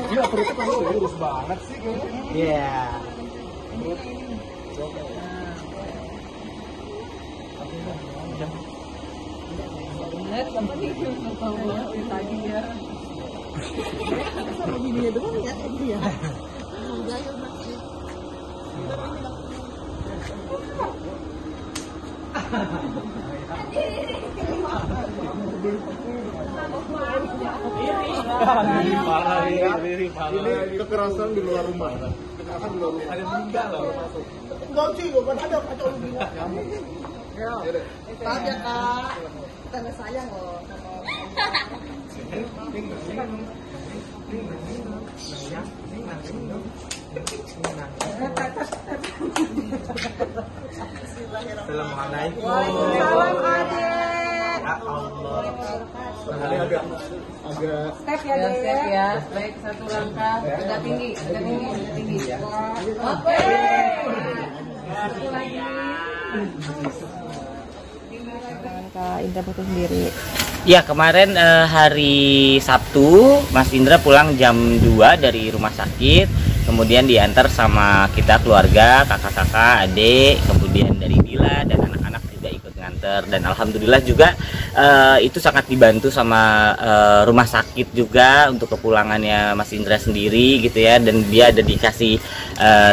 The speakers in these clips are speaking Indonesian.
Iya, perutnya kamu lurus banget sih kayaknya. Iya. Bener, sama nih tadi ya. Sama bininya doang ya tadi ya. Enggak ya masih. Ini kekerasan di luar rumah. Kekerasan di luar rumah. Ada meninggal loh masuk. Enggak sih, bukan ada kacau lu gila. Ya. Tanya Kak. Kita enggak sayang loh sama Assalamualaikum. Waalaikumsalam Adek. Ya Allah. Agak Step ya Dek. Step ya, baik satu langkah, agak tinggi, agak tinggi, agak tinggi. Oke. Satu lagi. Kak Indra foto sendiri. Ya, kemarin hari Sabtu Mas Indra pulang jam 2 dari rumah sakit, kemudian diantar sama kita keluarga, kakak-kakak, adik, kemudian dari Dila dan anak-anak juga ikut nganter, dan alhamdulillah juga itu sangat dibantu sama rumah sakit juga untuk kepulangannya Mas Indra sendiri gitu ya, dan dia ada dikasih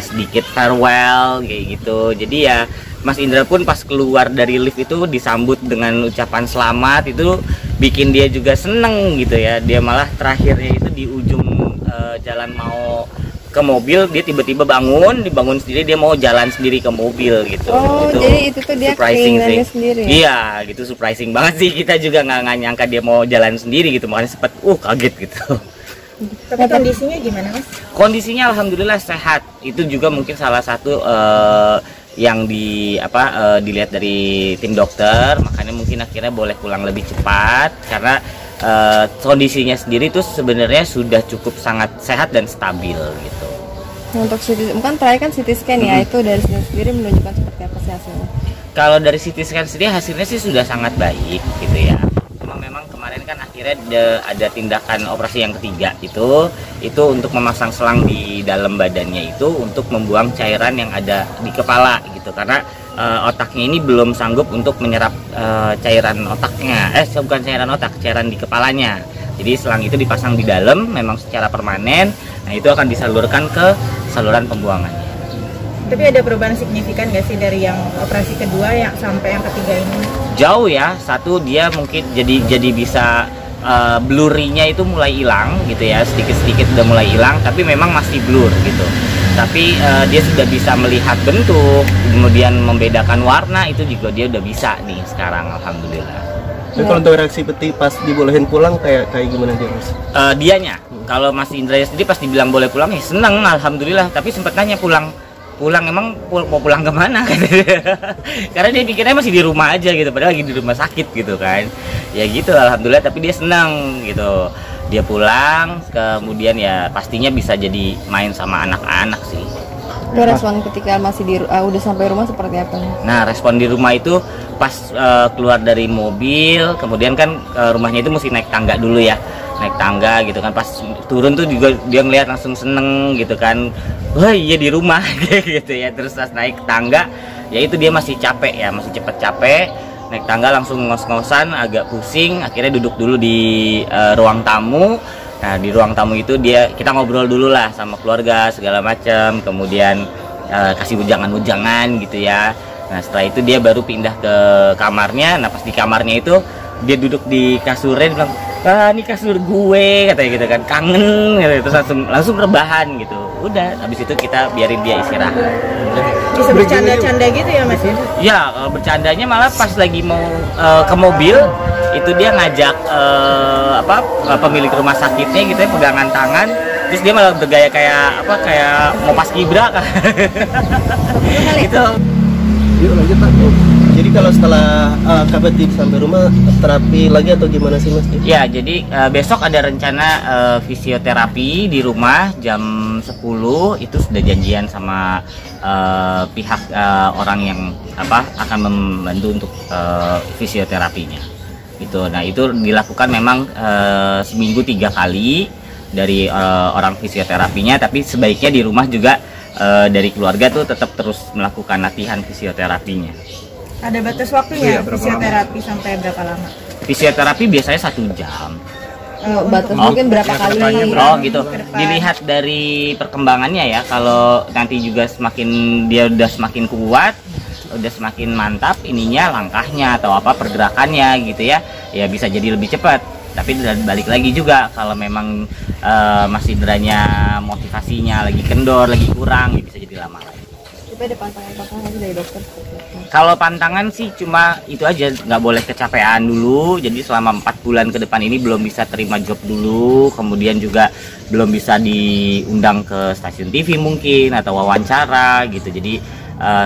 sedikit farewell kayak gitu. Jadi ya Mas Indra pun pas keluar dari lift itu disambut dengan ucapan selamat, itu bikin dia juga seneng gitu ya. Dia malah terakhirnya itu di ujung jalan mau ke mobil, dia tiba-tiba dibangun sendiri, dia mau jalan sendiri ke mobil gitu. Oh, itu jadi itu tuh dia keinginannya sendiri ya? Iya, gitu, surprising banget sih. Kita juga nggak nyangka dia mau jalan sendiri gitu, makanya sempet kaget gitu. Tapi kondisinya gimana Mas? Kondisinya alhamdulillah sehat. Itu juga mungkin salah satu yang dilihat dari tim dokter, makanya mungkin akhirnya boleh pulang lebih cepat karena kondisinya sendiri itu sebenarnya sudah cukup sangat sehat dan stabil gitu. Untuk kan terakhir kan CT scan ya, itu dari sendiri menunjukkan seperti apa sih hasilnya? Kalau dari CT scan sendiri hasilnya sih sudah sangat baik gitu ya. Cuma memang kemarin kan akhirnya ada tindakan operasi yang ketiga, itu untuk memasang selang di dalam badannya itu untuk membuang cairan yang ada di kepala gitu, karena otaknya ini belum sanggup untuk menyerap cairan otaknya, bukan cairan otak, cairan di kepalanya. Jadi selang itu dipasang di dalam memang secara permanen, nah itu akan disalurkan ke saluran pembuangannya. Tapi ada perubahan signifikan nggak sih dari yang operasi kedua yang sampai yang ketiga ini? Jauh ya, satu dia mungkin jadi bisa blurry-nya itu mulai hilang gitu ya, sedikit-sedikit udah mulai hilang, tapi memang masih blur gitu. Tapi dia sudah bisa melihat bentuk, kemudian membedakan warna, itu juga dia udah bisa nih sekarang, alhamdulillah. Tapi kalau untuk reaksi peti pas dibolehin pulang kayak gimana dia Mas? Dianya, kalau Mas Indra sendiri pas dibilang boleh pulang ya seneng, alhamdulillah. Tapi sempat nanya pulang emang mau pulang kemana? Karena dia pikirnya masih di rumah aja gitu, padahal lagi di rumah sakit gitu kan. Ya gitu, alhamdulillah. Tapi dia senang gitu, dia pulang, kemudian ya pastinya bisa jadi main sama anak-anak sih. Respon ketika masih udah sampai rumah seperti apa nih? Nah, respon di rumah itu pas keluar dari mobil, kemudian kan rumahnya itu mesti naik tangga dulu ya, naik tangga gitu kan. Pas turun tuh juga dia ngeliat langsung seneng gitu kan, wah iya di rumah gitu ya. Terus pas naik tangga ya itu dia masih capek ya, masih cepet capek, naik tangga langsung ngos-ngosan, agak pusing, akhirnya duduk dulu di ruang tamu. Nah, di ruang tamu itu kita ngobrol dulu lah sama keluarga segala macam, kemudian kasih ujangan-ujangan gitu ya. Nah, setelah itu dia baru pindah ke kamarnya. Nah, pas di kamarnya itu dia duduk di kasurnya, dia bilang, ini kasur gue, katanya gitu kan, kangen gitu. Terus langsung rebahan gitu. Udah, habis itu kita biarin dia istirahat. Bisa bercanda-canda gitu ya Mas ya? Ya, bercandanya malah pas lagi mau ke mobil, itu dia ngajak pemilik rumah sakitnya gitu ya, pegangan tangan. Terus dia malah bergaya kayak mau pas kibra kan. Gitu. Yuk lanjut Pak. Jadi kalau setelah KBT sampai rumah terapi lagi atau gimana sih Mas? Ya, jadi besok ada rencana fisioterapi di rumah jam 10. Itu sudah janjian sama pihak orang yang akan membantu untuk fisioterapinya. Gitu. Nah, itu dilakukan memang seminggu 3 kali dari orang fisioterapinya, tapi sebaiknya di rumah juga dari keluarga tuh tetap terus melakukan latihan fisioterapinya. Ada batas waktunya fisioterapi sampai berapa lama? Fisioterapi biasanya 1 jam. Batas mungkin berapa kali? Oh gitu. Dilihat dari perkembangannya ya. Kalau nanti juga dia udah semakin kuat, udah semakin mantap ininya, langkahnya atau pergerakannya gitu ya. Ya bisa jadi lebih cepat. Tapi balik lagi juga kalau memang masih deranya motivasinya lagi kendor, lagi kurang, ya bisa jadi lama lagi. Tapi ada pantangan dari dokter? Kalau pantangan sih cuma itu aja, nggak boleh kecapean dulu. Jadi selama 4 bulan ke depan ini belum bisa terima job dulu, kemudian juga belum bisa diundang ke stasiun TV mungkin atau wawancara gitu. Jadi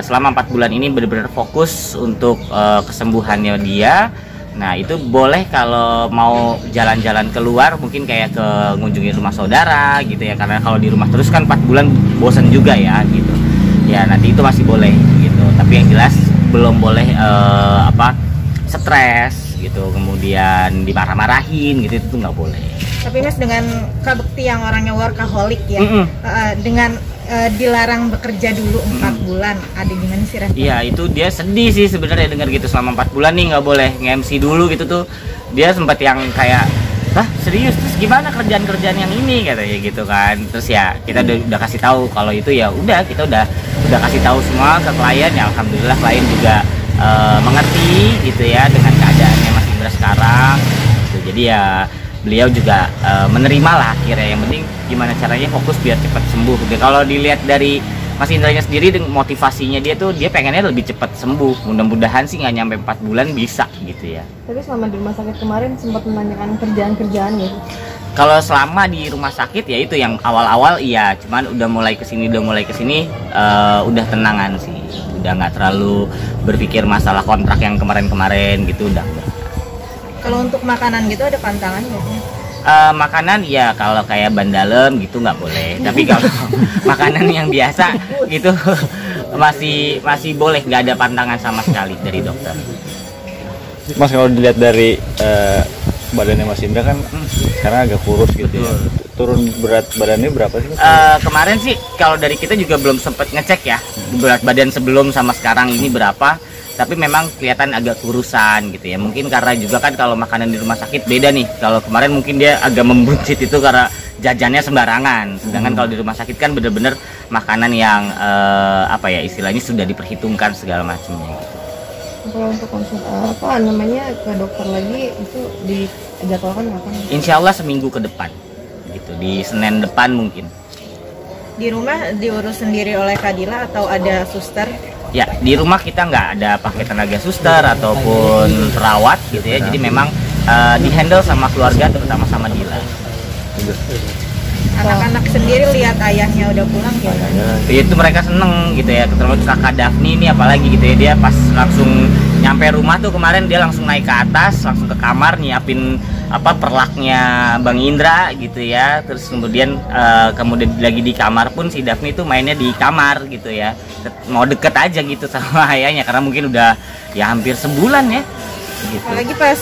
selama 4 bulan ini benar-benar fokus untuk kesembuhannya dia. Nah itu boleh kalau mau jalan-jalan keluar, mungkin kayak ke ngunjungin rumah saudara gitu ya, karena kalau di rumah terus kan 4 bulan bosan juga ya gitu. Ya nanti itu masih boleh gitu, tapi yang jelas belum boleh stres gitu, kemudian dimarah-marahin gitu, itu nggak boleh. Tapi Mas, dengan Kak Bekti yang orangnya workaholic ya, dengan dilarang bekerja dulu 4 bulan, ada gimana sih responnya? Iya, itu dia sedih sih sebenarnya dengar gitu, selama 4 bulan nih nggak boleh nge-MC dulu gitu tuh. Dia sempat yang kayak, serius, terus gimana kerjaan-kerjaan yang ini katanya gitu kan. Terus ya kita udah kasih tahu kalau itu ya udah, kita udah kasih tahu semua ke klien ya, alhamdulillah klien juga mengerti gitu ya dengan keadaannya Mas Indra sekarang gitu. Jadi ya beliau juga menerima lah akhirnya. Yang penting gimana caranya fokus biar cepat sembuh. Kalau dilihat dari Mas Indranya sendiri, dengan motivasinya dia pengennya lebih cepat sembuh. Mudah-mudahan sih nggak nyampe 4 bulan bisa gitu ya. Tapi selama di rumah sakit kemarin sempat menanyakan kerjaan-kerjaan ya? Kalau selama di rumah sakit ya itu yang awal-awal iya, cuman udah mulai kesini udah tenangan sih, udah nggak terlalu berpikir masalah kontrak yang kemarin-kemarin gitu, udah. Kalau untuk makanan gitu ada pantangan nggak sih? Makanan ya kalau kayak ban dalam gitu nggak boleh, tapi kalau makanan yang biasa gitu masih boleh, nggak ada pantangan sama sekali dari dokter. Mas, kalau dilihat dari badannya Mas Indra kan sekarang agak kurus gitu ya. Turun berat badannya berapa sih Mas? Kemarin sih kalau dari kita juga belum sempat ngecek ya berat badan sebelum sama sekarang ini berapa. Tapi memang kelihatan agak kurusan gitu ya. Mungkin karena juga kan kalau makanan di rumah sakit beda nih. Kalau kemarin mungkin dia agak membuncit itu karena jajannya sembarangan. Sedangkan kalau di rumah sakit kan bener-bener makanan yang istilahnya sudah diperhitungkan segala macamnya gitu. Kalau untuk konsul ke dokter lagi itu dijadwalkan kapan? Insya Allah seminggu ke depan gitu, di Senin depan mungkin. Di rumah diurus sendiri oleh Kadila atau ada suster? Ya, di rumah kita nggak ada pakai tenaga suster ataupun perawat gitu ya. Jadi memang dihandle sama keluarga, terutama sama Dila. Anak-anak sendiri lihat ayahnya udah pulang ya? Itu mereka seneng gitu ya, terutama kakak Daphne ini apalagi gitu ya. Dia pas langsung nyampe rumah tuh kemarin dia langsung naik ke atas, langsung ke kamar nyiapin perlaknya Bang Indra gitu ya. Terus kemudian lagi di kamar pun si Daphne tuh mainnya di kamar gitu ya, mau deket aja gitu sama ayahnya karena mungkin udah ya hampir sebulan ya gitu. Apalagi pas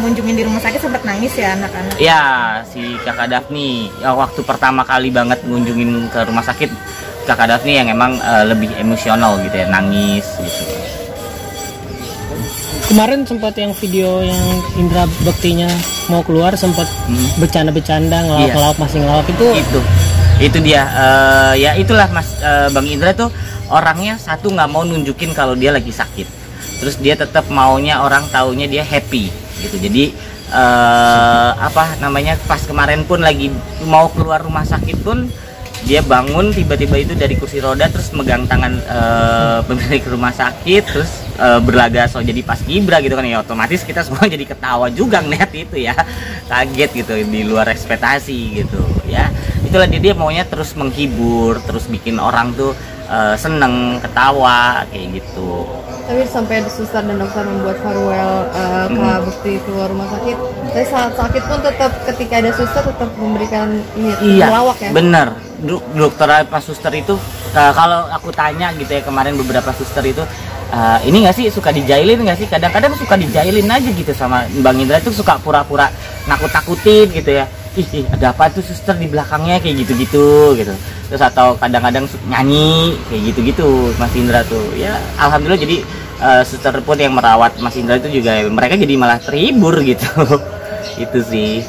ngunjungin di rumah sakit sempat nangis ya anak-anak? Ya, si kakak Daphne ya, waktu pertama kali banget ngunjungin ke rumah sakit, kakak Daphne yang emang lebih emosional gitu ya, nangis gitu. Kemarin sempat yang video yang Indra Bektinya mau keluar sempat bercanda-bercanda ngelawak-ngelawak, masih ngelawak itu dia. Ya itulah Mas, Bang Indra tuh orangnya satu nggak mau nunjukin kalau dia lagi sakit, terus dia tetap maunya orang taunya dia happy gitu. Jadi pas kemarin pun lagi mau keluar rumah sakit pun dia bangun tiba-tiba itu dari kursi roda, terus megang tangan pemilik rumah sakit, terus berlaga so jadi paskibra gitu kan ya. Otomatis kita semua jadi ketawa juga ngeliat itu ya, kaget gitu, di luar ekspektasi gitu ya. Itulah dia maunya terus menghibur, terus bikin orang tuh seneng, ketawa kayak gitu. Tapi sampai suster dan dokter membuat farewell Kak Bekti keluar rumah sakit. Tapi saat sakit pun tetap ketika ada suster tetap memberikan ini melawak ya. Bener. Dokter apa suster itu kalau aku tanya gitu ya kemarin beberapa suster itu ini nggak sih suka dijailin nggak sih? Kadang-kadang suka dijailin aja gitu sama Bang Indra itu suka pura-pura nakut-nakutin gitu ya. Ih, ada apa tuh suster di belakangnya kayak gitu-gitu gitu. Terus atau kadang-kadang nyanyi kayak gitu-gitu Mas Indra tuh. Ya alhamdulillah jadi suster pun yang merawat Mas Indra itu juga mereka jadi malah terhibur gitu. Itu sih.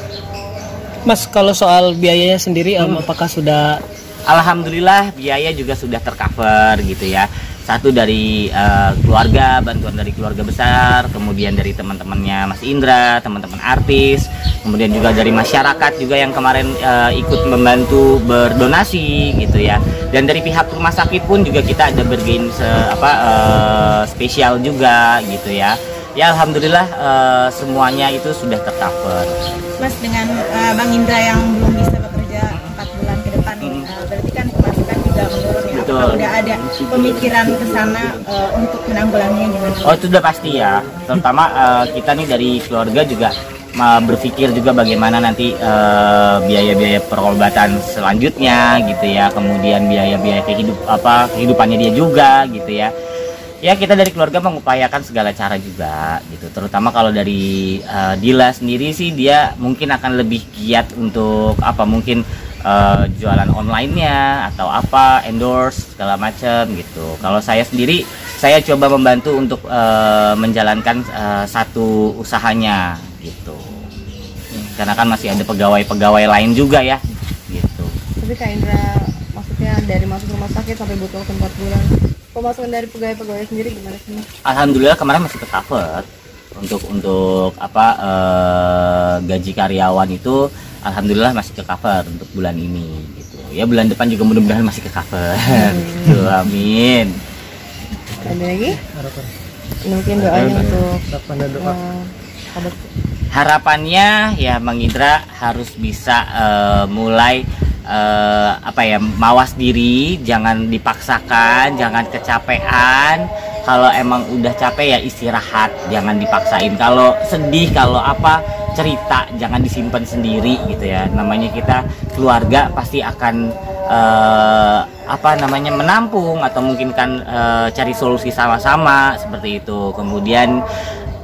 Mas, kalau soal biayanya sendiri apakah sudah? Alhamdulillah biaya juga sudah tercover gitu ya. Satu dari keluarga, bantuan dari keluarga besar, kemudian dari teman-temannya Mas Indra, teman-teman artis, kemudian juga dari masyarakat juga yang kemarin ikut membantu berdonasi gitu ya. Dan dari pihak rumah sakit pun juga kita ada bergain spesial juga gitu ya. Ya alhamdulillah semuanya itu sudah tercover. Mas, dengan Bang Indra yang belum bisa bekerja 4 bulan ke depan nih, berarti kan pemasukan juga menurun ya. Betul. Kalau udah ada pemikiran ke sana untuk menanggulanginya gimana? Oh itu udah pasti ya. Terutama kita nih dari keluarga juga berpikir juga bagaimana nanti biaya-biaya perobatan selanjutnya gitu ya. Kemudian biaya-biaya kehidupannya dia juga gitu ya. Ya kita dari keluarga mengupayakan segala cara juga gitu. Terutama kalau dari Dila sendiri sih dia mungkin akan lebih giat untuk mungkin jualan online-nya atau endorse segala macam gitu. Kalau saya sendiri saya coba membantu untuk menjalankan satu usahanya gitu. Karena kan masih ada pegawai-pegawai lain juga ya gitu. Tapi Kak Indra maksudnya dari masuk rumah sakit sampai butuh 4 bulan. Pemasukan dari pegawai-pegawai sendiri gimana sih? Alhamdulillah kemarin masih tercover untuk gaji karyawan itu alhamdulillah masih tercover untuk bulan ini gitu. Ya bulan depan juga mudah-mudahan masih tercover. Gitu, amin. Ada lagi? Mungkin doanya untuk harapannya ya Bang Indra harus bisa mulai mawas diri, jangan dipaksakan, jangan kecapean. Kalau emang udah capek ya istirahat, jangan dipaksain. Kalau sedih, kalau cerita jangan disimpan sendiri gitu ya. Namanya kita keluarga pasti akan menampung atau mungkin kan cari solusi sama-sama seperti itu. Kemudian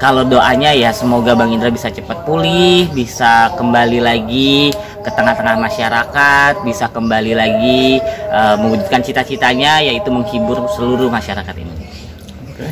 kalau doanya ya semoga Bang Indra bisa cepat pulih, bisa kembali lagi ke tengah-tengah masyarakat, bisa kembali lagi mewujudkan cita-citanya yaitu menghibur seluruh masyarakat ini. Oke.